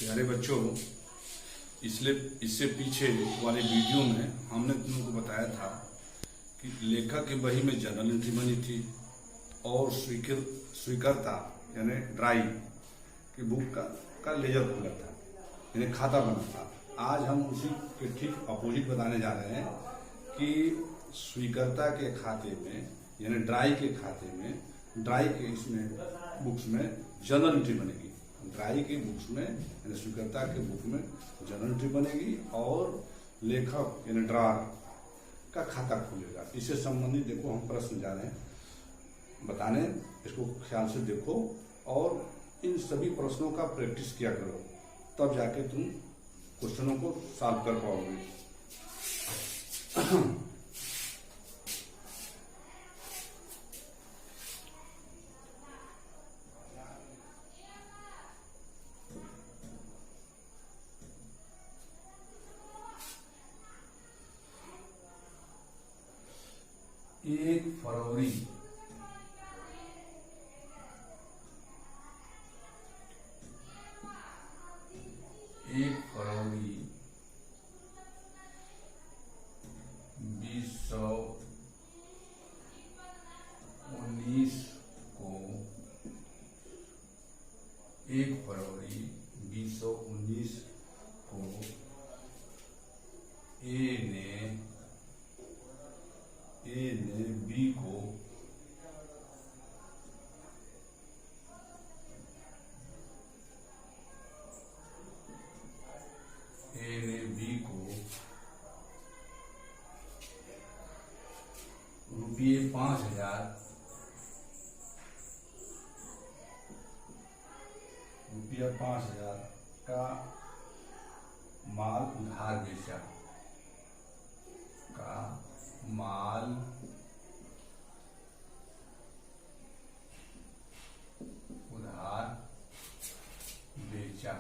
प्यारे बच्चों, इससे पीछे वाले वीडियो में हमने तुम लोगों को बताया था कि लेखक की बही में जर्नल एंट्री बनी थी और स्वीकर्ता यानी ड्राई की बुक का लेजर खुला था, यानी खाता बना था। आज हम उसी के ठीक अपोजिट बताने जा रहे हैं कि स्वीकर्ता के खाते में यानी ड्राई के खाते में, ड्राई के इसमें बुक्स में जर्नल एंट्री बनेगी। ड्राई की बुक्स में यानी स्वीकर्ता के बुक में जर्नल एंट्री बनेगी और लेखक यानी ड्रार का खाता खुलेगा। इससे संबंधित देखो हम प्रश्न जा रहे हैं बताने, इसको ख्याल से देखो और इन सभी प्रश्नों का प्रैक्टिस किया करो, तब जाके तुम क्वेश्चनों को सॉल्व कर पाओगे। एक फरवरी एक फरवरी 2019 को 1 फरवरी 2019 को ए ने बी को रुपये 5,000 का माल उधार बेचा,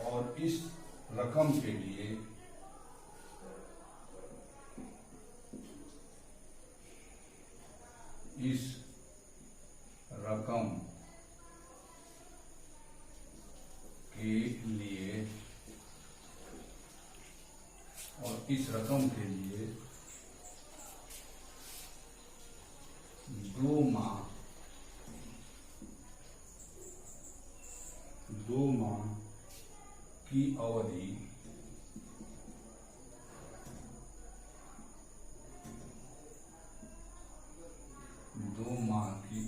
और इस रकम के लिए इस रकम के लिए 2 माह की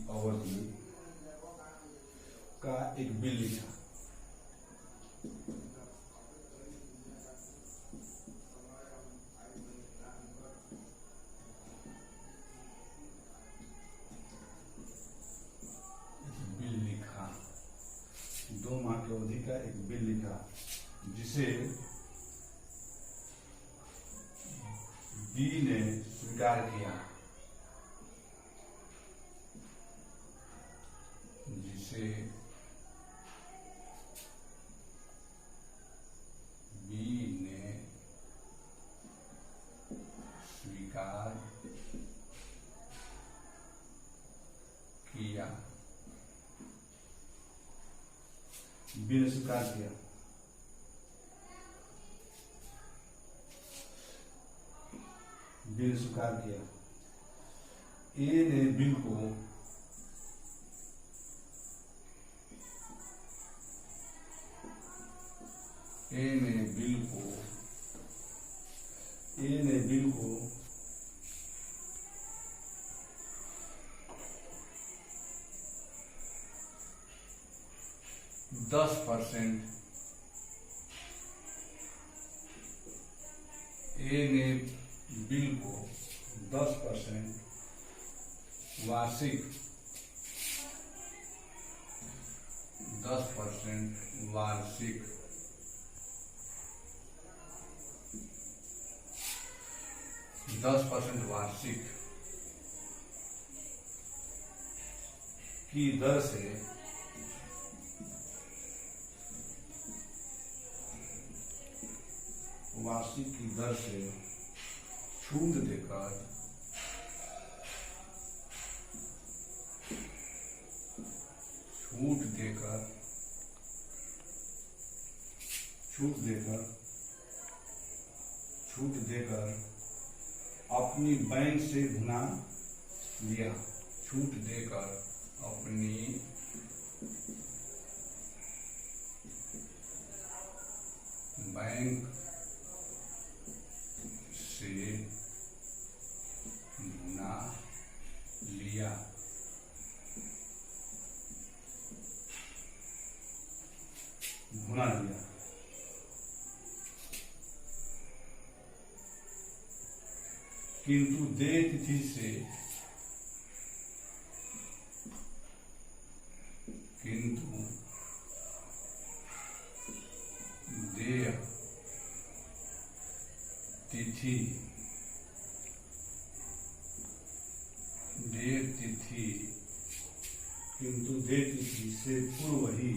अवधि का एक बिल लिखा। बिल लिखा 2 माह की अवधि का एक बिल लिखा, जिसे बी ने स्वीकार किया, बी ने स्वीकार किया। ए ने बिल को ए ने बिल को 10% ए ने बिल को 10% वार्षिक 10% वार्षिक की दर से छूट देकर छूट देकर अपनी बैंक से भुना लिया। छूट देकर अपनी बैंक से भुना लिया। किंतु देय तिथि से देय तिथि से पूर्व ही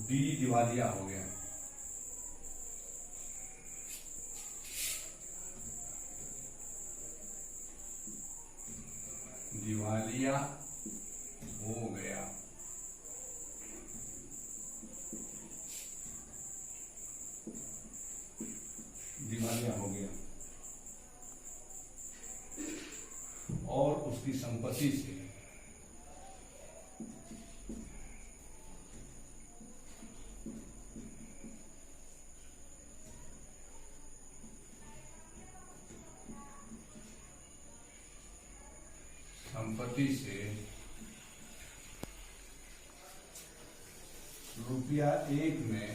बी दिवालिया हो गया। दिवालिया हो गया। और उसकी संपत्ति से रुपया 1 में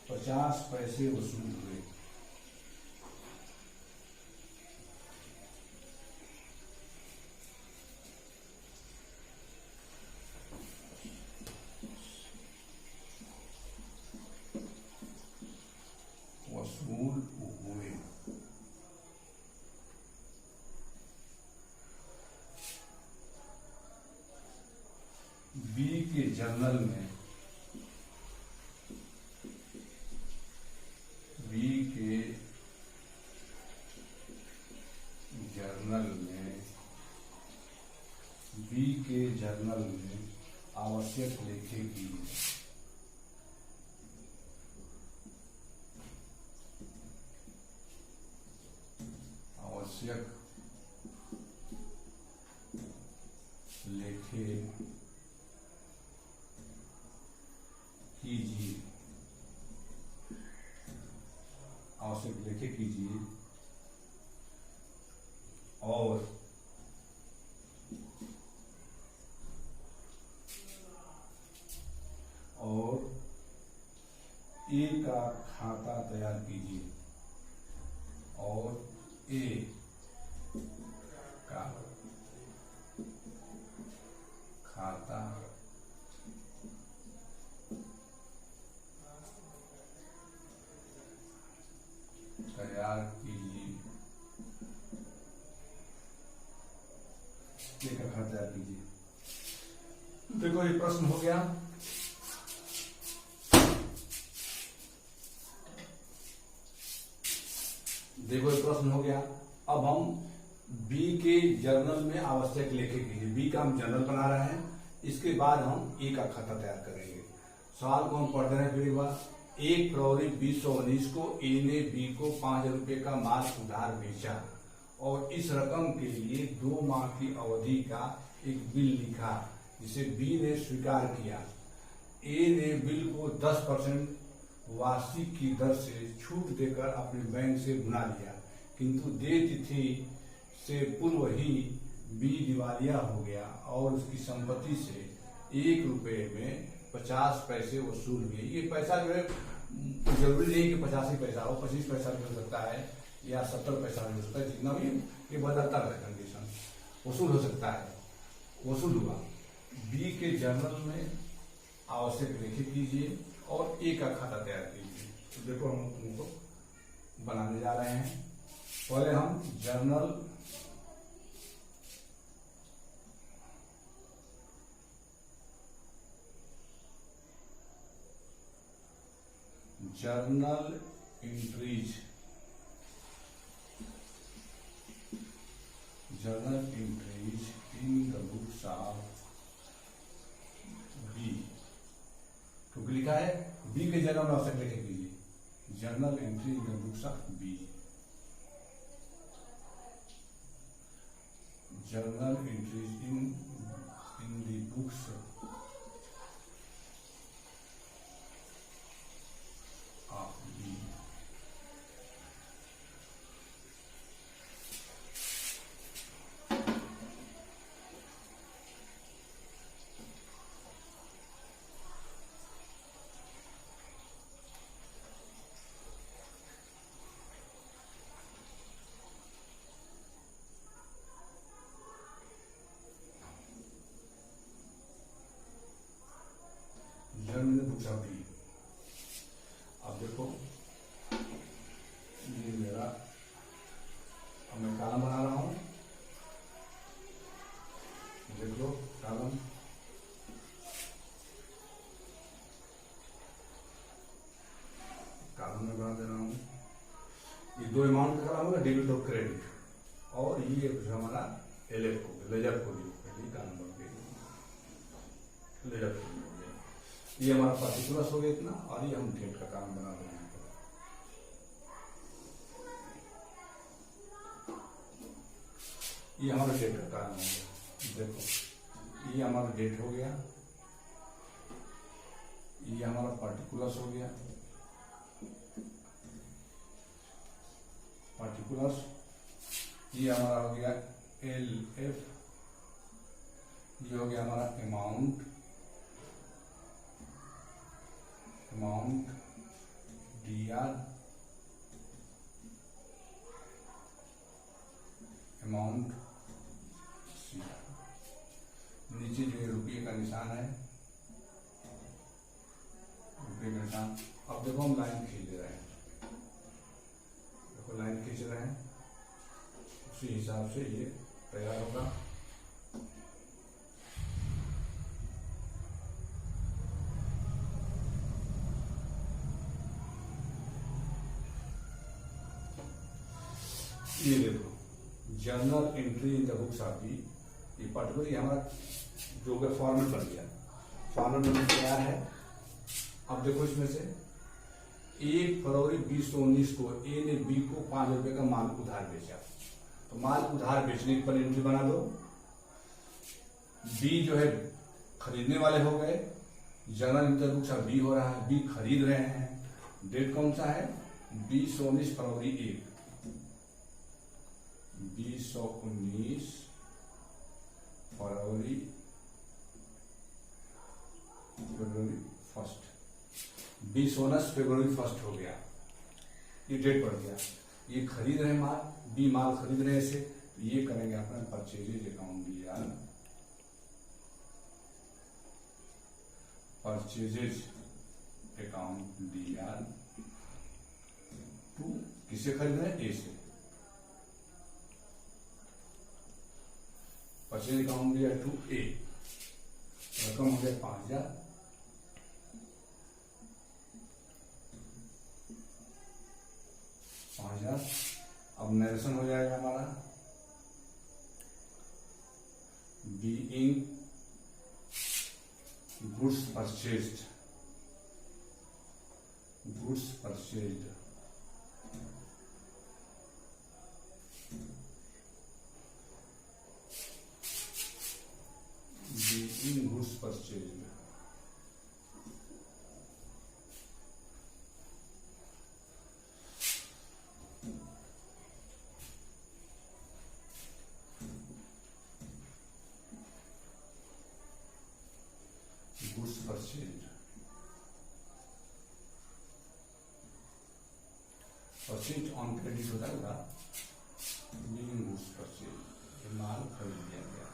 50 पैसे वसूल हुए। बी के जर्नल में आवश्यक लेखे की कीजिए और ए का खाता तैयार कीजिए और ए का खाता तैयार कीजिए। ए का खाता तैयार कीजिए। देखो ये प्रश्न हो गया। देखो ये प्रश्न हो गया। अब हम बी के जर्नल में आवश्यक लेखे कीजिए। बी का हम जर्नल बना रहे हैं, इसके बाद हम ए का खाता तैयार करेंगे। सवाल को हम पढ़ते हैं फिर एक बार। 1 फरवरी 2019 को ए ने बी को 5,000 रुपए का माल उधार बेचा और इस रकम के लिए 2 माह की अवधि का एक बिल लिखा जिसे बी ने स्वीकार किया। ए ने बिल को 10% वार्षिक की दर से छूट देकर अपने बैंक से भुना लिया, किंतु देय तिथि से पूर्व ही बी दिवालिया हो गया और उसकी संपत्ति से 1 रुपए में 50 पैसे वसूल हुए। ये पैसा जो है जरूरी नहीं कि 50 ही पैसा हो, 25 पैसा भी हो सकता है या 70 पैसा भी हो सकता है, जितना भी ये बदलता है कंडीशन, वसूल हो सकता है। वसूल हुआ। बी के जर्नल में आवश्यक लेखे कीजिए और ए का खाता तैयार कीजिए। तो देखो हम तुमको बनाने जा रहे हैं। पहले हम journal entries in the books of B, क्योंकि लिखा है बी के जर्नल में औसत लिखे कीजिए, journal entry in the books of B, journal entries in the books of B. Books of B, अब देखो ये मेरा, अब मैं कॉलम बना रहा हूं, देख लो कॉलम, में बना दे रहा हूं। ये दो अमाउंट का कॉलम होगा, डेबिट और क्रेडिट, और ये हमारा एलएफ को लेजर को लेजर को ये हमारा पार्टिकुलर्स हो गया इतना, और ये हम डेट का काम बना रहे हैं। ये हमारा डेट का काम हो गया, देखो ये हमारा डेट हो गया, ये हमारा पार्टिकुलर्स हो गया, पार्टिकुलर्स, ये हमारा हो गया एल एफ, ये हो गया हमारा amount D R, amount C R, नीचे जो रुपये का निशान है, रुपये का निशान। अब देखो हम लाइन खींच रहे हैं, देखो लाइन खींच रहे हैं, उसी हिसाब से ये तैयार होगा। ये देखो journal entry in the books of B, ये पर्टिकुलर ये हमारा जो है फॉर्मेट बन गया, फॉर्मेट बनने तैयार है। अब देखो इसमें से 1 फरवरी 2019 को ए ने बी को 5 रुपए का माल उधार बेचा, तो माल उधार बेचने पर एंट्री बना दो। बी जो है खरीदने वाले हो गए, journal in the books of B हो रहा है, बी खरीद रहे हैं, डेट कौन सा है 2019 फरवरी 1, 2019 फरवरी 1, 2019 फरवरी 1 हो गया, ये डेट बढ़ गया। ये खरीद रहे माल, बी माल खरीद रहे से, तो ये करेंगे अपने purchases account D R, purchases account D R to, किसे खरीद रहे हैं ए से, purchase account D R to A, रकम हो गया 5000, 5000। अब नरेशन हो जाएगा हमारा being goods purchased, goods purchased, being goods purchased, goods purchased, purchase on credit हो जाएगा, बीइंग गुड्स परचेज्ड, माल खरीद लिया गया,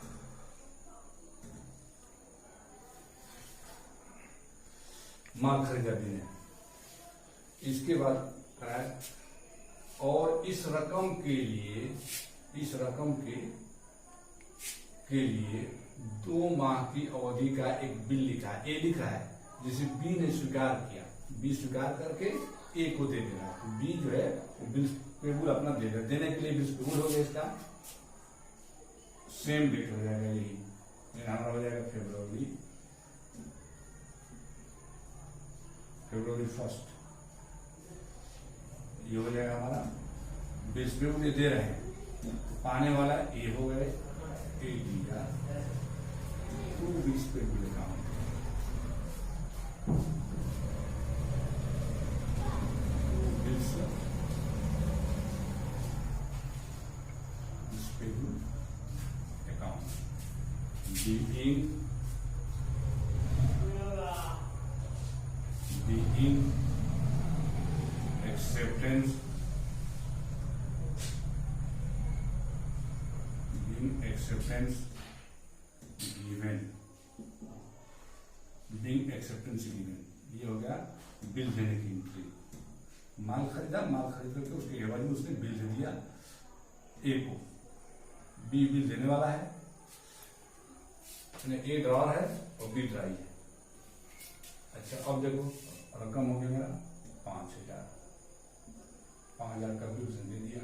माल खरीदा भी है। इसके बाद और इस रकम के लिए 2 माह की अवधि का एक बिल लिखा है, ए लिखा है, जिसे बी ने स्वीकार किया, बी स्वीकार करके ए को दे देना। तो बी जो है वो बिल पेबुल अपना देने के लिए बिल पेबुल हो गया। इसका सेम डेट हो जाएगा, यही हमारा हो जाएगा फरवरी 1, ये हो जाएगा हमारा बिल पेबुल। ये दे रहे हैं, पाने वाला ए हो गए 2 bills payable account. Being acceptance given, ये हो गया बिल देने की एंट्री। माल खरीदा, माल खरीद करके उसके एवज में उसने बिल दे दिया ए को, बी बिल देने वाला है, ए ड्रॉर है और बी ड्राई है। अच्छा, अब देखो रकम हो गया मेरा 5,000, 5,000 का बिल उसने दे दिया,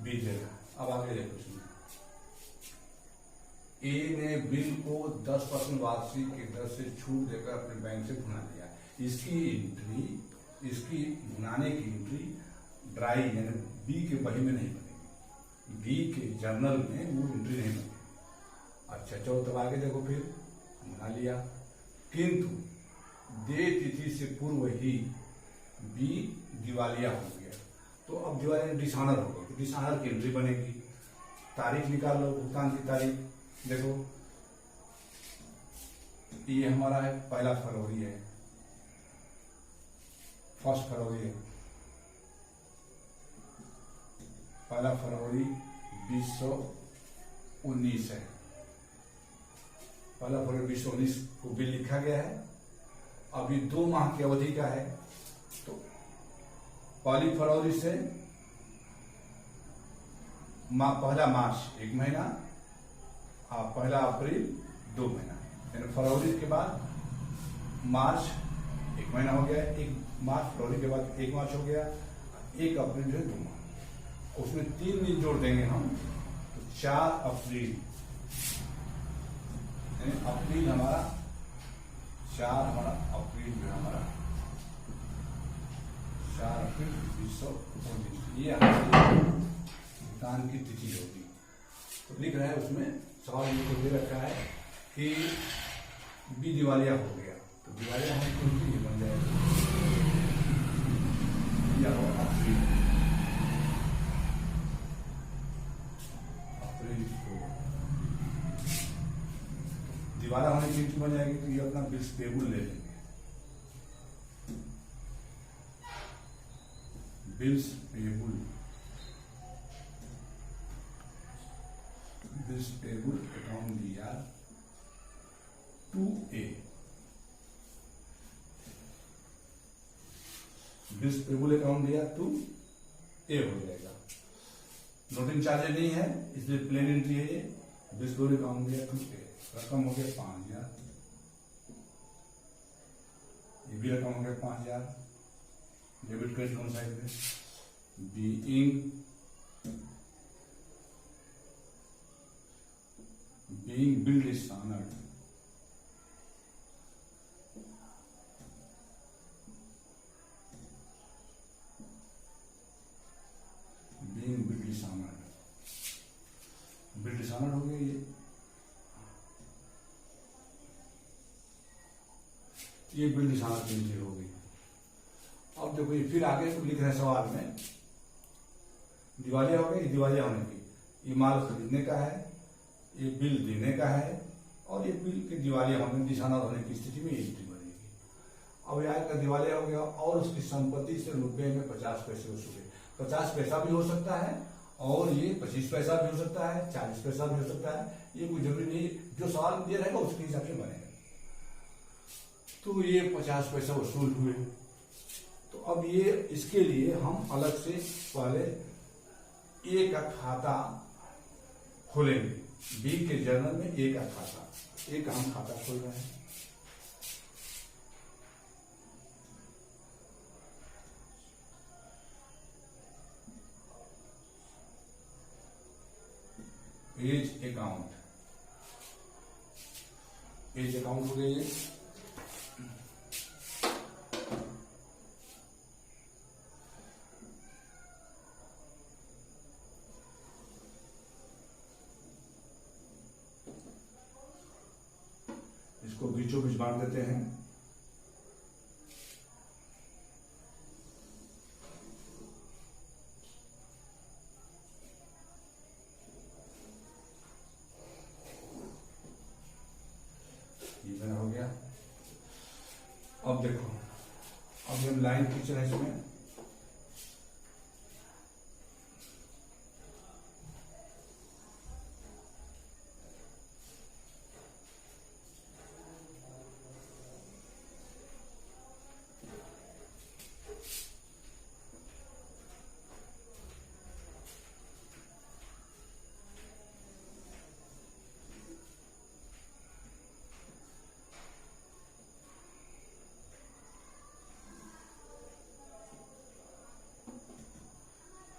बी देगा। अब आगे देखो, ए ने बिल को 10% वार्षिक की दर से छूट देकर अपने बैंक से भुना लिया। इसकी भुनाने की एंट्री ड्राई यानी बी के बही में नहीं बनेगी, बी के जर्नल में वो एंट्री नहीं बनेगी। अच्छा चलो, तब आगे देखो, फिर भुना लिया, किंतु दे तिथि से पूर्व ही बी दिवालिया हो गया। तो अब दिवालिया डिसऑनर हो गया, डिसऑनर की एंट्री बनेगी। तारीख निकाल लो, भुगतान की तारीख देखो, ये हमारा है 1 फरवरी है, 1 फरवरी है, 1 फरवरी 2019 है। 1 फरवरी 2019 को बिल लिखा गया है। अभी 2 माह की अवधि का है, तो 1 फरवरी से 1 मार्च 1 महीना, 1 अप्रैल 2 महीना, यानी फरवरी के बाद मार्च 1 महीना हो गया, 1 मार्च, फरवरी के बाद 1 मार्च हो गया, 1 अप्रैल जो है 2 माह। उसमें 3 दिन जोड़ देंगे हम, तो 4 अप्रैल, अप्रैल हमारा 4 हमारा अप्रैल जो है हमारा 4 अप्रैल 2019, ये हमारी भुगतान की तिथि होगी। तो लिख रहा है उसमें, सवाल ये दे रखा है कि बी दिवालिया हो गया, तो दिवालिया होने की एंट्री ये बन जाएगा, या हो अप्रैल 2, दिवालिया होने की एंट्री बन जाएगी। तो ये अपना बिल्स पेबुल ले लेंगे, बिल्स पेबुल, बिल्स पेबुल अकाउंट दिया 2A, बिल्स पेबुल अकाउंट दिया 2A हो जाएगा। नोटिंग चार्ज नहीं है, इसलिए प्लेन एंट्री है ये। बिल्स पेबुल अकाउंट दिया 2A, रकम हो गया 5,000, ये भी रकम हो गया 5,000, डेबिट क्रेडिट दोनों साइड में। being billed is honored, being billed is honored, billed is honored हो गया ये बिल्ड is honored की एंट्री हो गई। अब देखो, ये फिर आगे लिख रहे हैं सवाल में, दिवालिया हो गई, दिवालिया होने की, ये माल खरीदने का है, ये बिल देने का है, और ये बिल के दिवालिया होने, डिसऑनर होने की स्थिति में एंट्री बनेगी। अब यहाँ का दिवालिया हो गया और उसकी संपत्ति से रुपए में 50 पैसे वसूले। 50 पैसा भी हो सकता है, और ये 25 पैसा भी हो सकता है, 40 पैसा भी हो सकता है, ये कोई जरूरी नहीं, जो सवाल दे रहेगा उसके हिसाब से बनेगा। तो ये 50 पैसा वसूल हुए। तो अब ये इसके लिए हम अलग से पहले ए का खाता खोलेंगे। बी के जर्नल में ए का खाता, ए का हम खाता खोल रहे हैं। एज अकाउंट, एज अकाउंट हो गया ये। इसको बीचों बीच बांट देते हैं। ये मेरा हो गया। अब देखो, अब हम लाइन खींच रहे हैं इसमें।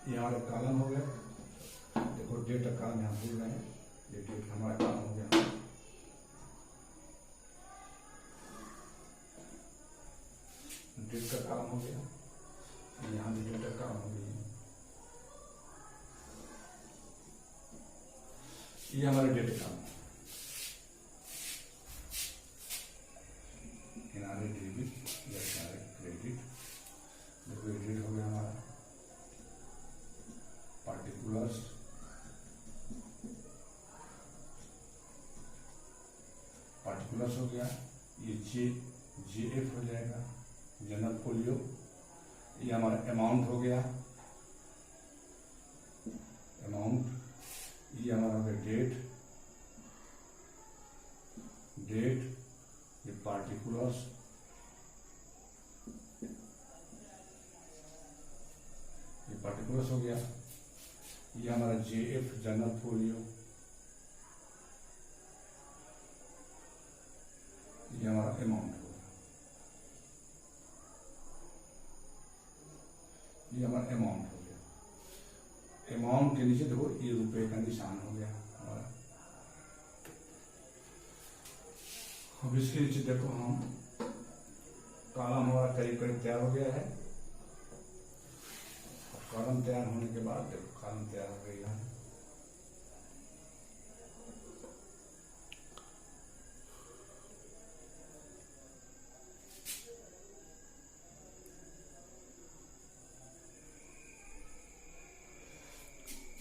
ये हमारा कॉलम हो गया। देखो डेट का कॉलम यहाँ भूल रहे हैं, ये डेट हमारा कॉलम हो गया। डेट का कॉलम हो गया, यहाँ भी डेट का कॉलम हो गया। ये हमारा डेट का कॉलम, किनारे डेबिट या किनारे क्रेडिट। देखो ये डेट हो गया हमारा। पार्टिकुलर्स, पार्टिकुलर्स हो गया। ये जेएफ हो जाएगा, जनरल फोलियो। ये हमारा अमाउंट हो गया, अमाउंट। ये हमारा हो गया डेट, डेट। ये पार्टिकुलर्स, ये पार्टिकुलर्स हो गया। ये हमारा जेएफ जनरल फोलियो। ये हमारा अमाउंट हो गया, ये हमारा अमाउंट हो गया। अमाउंट के नीचे देखो ये रुपए का निशान हो गया हमारा। अब इसके नीचे देखो हम कॉलम हमारा करीब करीब तैयार हो गया है। कॉलम तैयार होने के बाद देखो कॉलम तैयार हो गई है।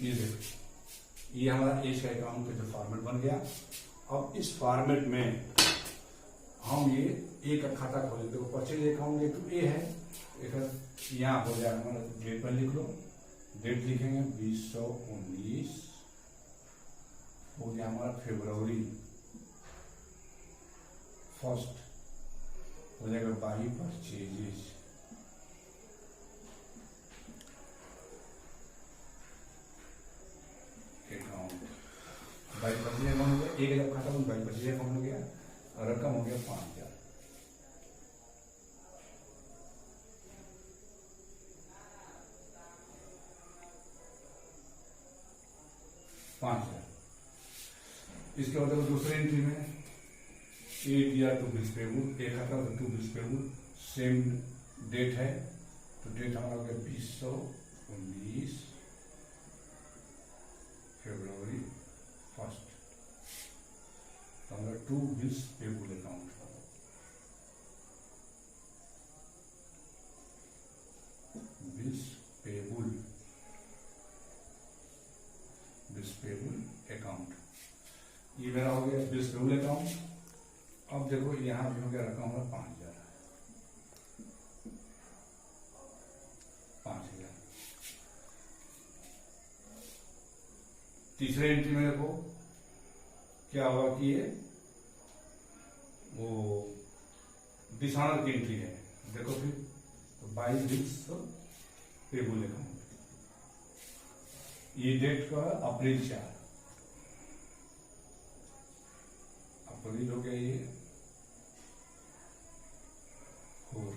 ये देखो, ये हमारा एज का अकाउंट का जो फॉर्मेट बन गया। अब इस फॉर्मेट में हम ये ए का खाता खोलेंगे। देखो परचेज अकाउंट ये तो ए है, यहाँ हो जाएगा हमारा। डेट पर लिख लो, डेट लिखेंगे 2019 हो गया हमारा। फरवरी 1 हो जाएगा by purchases. Account by purchase account हो गया, एक जब खाता बाई परचेज अकाउंट हो गया और रकम हो गया 5000। 5000। इसके बाद दूसरे एंट्री में 8 या 2 बिल्स पेबल, एक खाता तो 2 बिल्स पेबल, सेम डेट है तो डेट हमारा हो गया 2019 फरवरी 1 तो हमारा 2 bills payable account. Bills payable, bills payable account ये मेरा हो गया बिल्स पेबल अकाउंट। अब देखो यहां भी हो गया रकम हमारा 5000। 5000 तीसरे एंट्री में देखो क्या हुआ कि ये वो डिसऑनर की एंट्री है। देखो फिर तो बाई बिल्स पेबल अकाउंट। ये डेट का अप्रैल 4, अप्रैल हो गया ये 4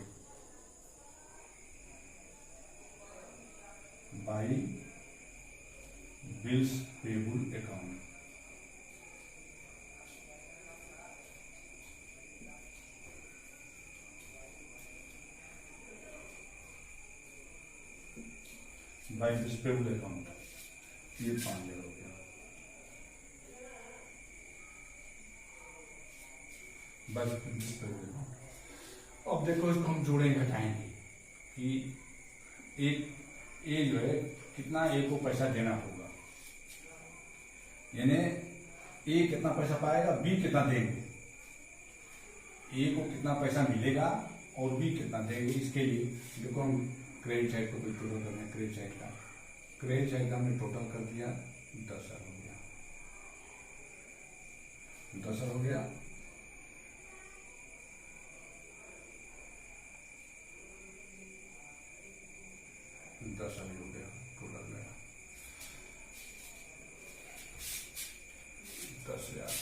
by bills payable account. By bills payable account ये 5,000 हो गया। By bills payable account. अब देखो इसको हम जोड़ेंगे, घटाएंगे कि एक ए जो है कितना ए को पैसा देना होगा, यानी ए कितना पैसा पाएगा, बी कितना देंगे, ए को कितना पैसा मिलेगा और बी कितना देंगे। इसके लिए देखो हम क्रेडिट साइड को भी टोटल करना है। क्रेडिट साइड का हमने टोटल कर दिया 10,000 हो गया, 10,000 हो गया। हो गया टोटल मेरा 10,000।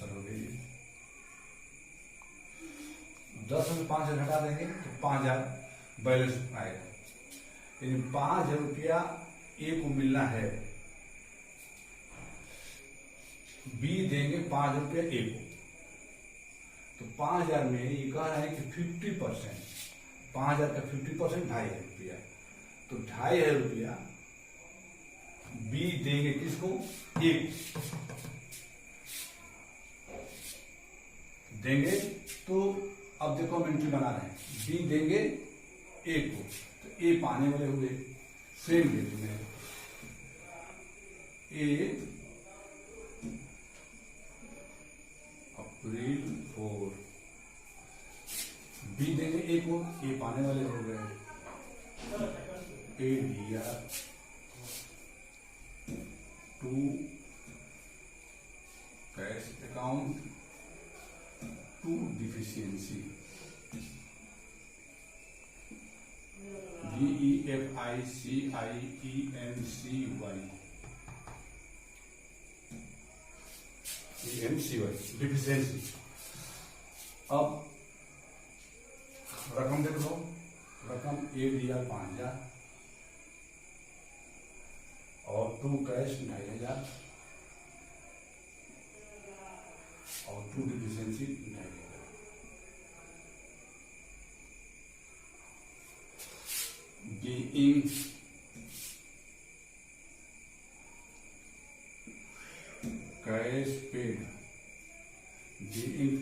हो गई 10 में 5,000 घटा देंगे तो 5,000 बैलेंस आएगा। यानी 5,000 रुपया ए को मिलना है, बी देंगे 5,000 रुपया ए को। तो 5,000 में ये कह रहे हैं कि 50%, 5,000 का 50% 2,500 रुपया। तो 2,500 रुपया बी देंगे किसको, ए को देंगे। तो अब देखो हम एंट्री बना रहे हैं, बी देंगे ए को, तो ए पाने वाले हुए सेम डेट में ए अप्रैल 4, बी देंगे ए को, ए पाने वाले हो गए, ए दिया to cash account to deficiency, DEFICIENCY deficiency. अब रकम देख लो, रकम ए दिया 5,000 और टू कैश 2,500 और to deficiency 2,500। being cash paid, being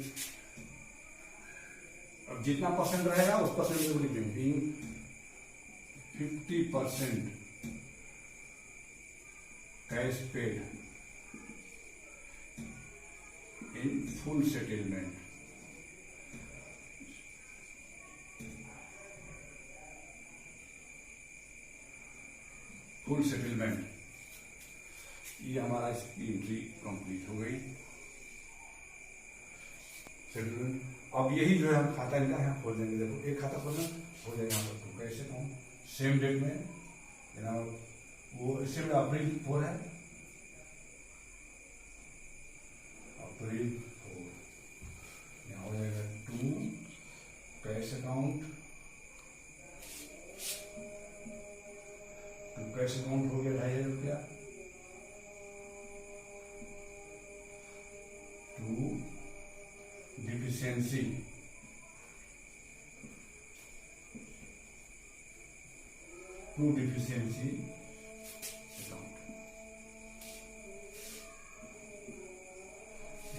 अब जितना परसेंट रहेगा उस परसेंट को लिखेंगे, being 50% cash paid in full settlement, full settlement. ये हमारा इसकी एंट्री कंप्लीट हो गई, सेटलमेंट। अब यही जो है हम खाता इनका है खोल देंगे। देखो एक खाता खोलना हो जाएगा हम लोग को, कैसे हम सेम डेट में वो इसे में अप्रैल 4 है, अप्रैल 4 यहाँ हो जाएगा to cash account, cash account हो गया 2,500 रुपया, टू डिफिशियंसी अकाउंट,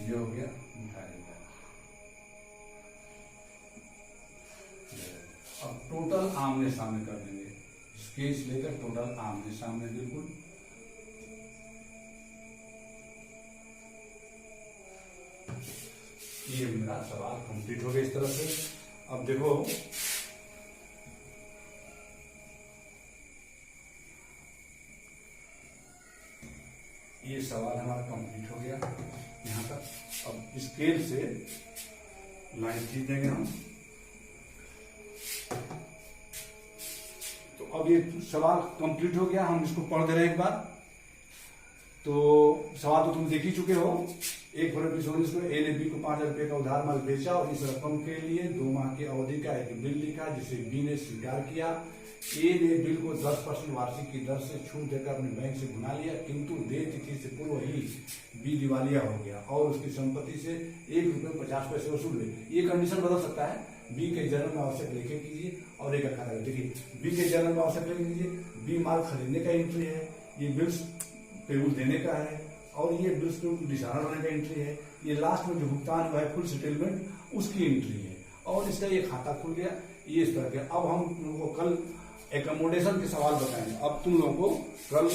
ये हो गया 2,500। अब टोटल आमने सामने कर देंगे, केस लेकर टोटल आमने सामने बिल्कुल। ये मेरा सवाल कंप्लीट हो गया इस तरह से। अब देखो ये सवाल हमारा कंप्लीट हो गया यहाँ तक। अब स्केल से लाइन खींच देंगे हम। तो अब ये सवाल कंप्लीट हो गया, हम इसको पढ़ दे रहे हैं एक बार। तो सवाल तो तुम देख ही चुके हो। एक फरवरी 2019 को ए ने बी को 5,000 रुपए का उधार माल बेचा और इस रकम के लिए 2 माह की अवधि का एक बिल लिखा जिसे बी ने स्वीकार किया। ए ने बिल को 10% वार्षिक की दर से छूट देकर अपने बैंक से भुना लिया, किंतु देय तिथि से पूर्व ही बी दिवालिया हो गया और उसकी संपत्ति से ₹1.50 वसूल हुए। ये कंडीशन बदल सकता है। बी के जन्म में आवश्यक लेखे कीजिए और एक खाता देखिए। बी के जन्म में आवश्यक लेखे कीजिए, बी माल खरीदने का एंट्री है, ये बिल्स पेबल देने का है और ये बिल्स पे डिसऑनर होने का एंट्री है। ये लास्ट में जो भुगतान हुआ है फुल सेटलमेंट उसकी एंट्री है और इसका ये खाता खुल गया। ये इस तरह के। अब हम तुम लोगों को कल एकोमोडेशन के सवाल बताएंगे। अब तुम लोगों को कल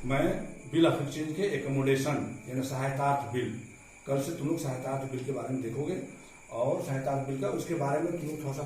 मैं बिल ऑफ एक्सचेंज के एकोमोडेशन यानी सहायतार्थ बिल, कल से तुम लोग सहायतार्थ बिल के बारे में देखोगे और सहायतार्थ बिल का उसके बारे में तुम लोग थोड़ा सा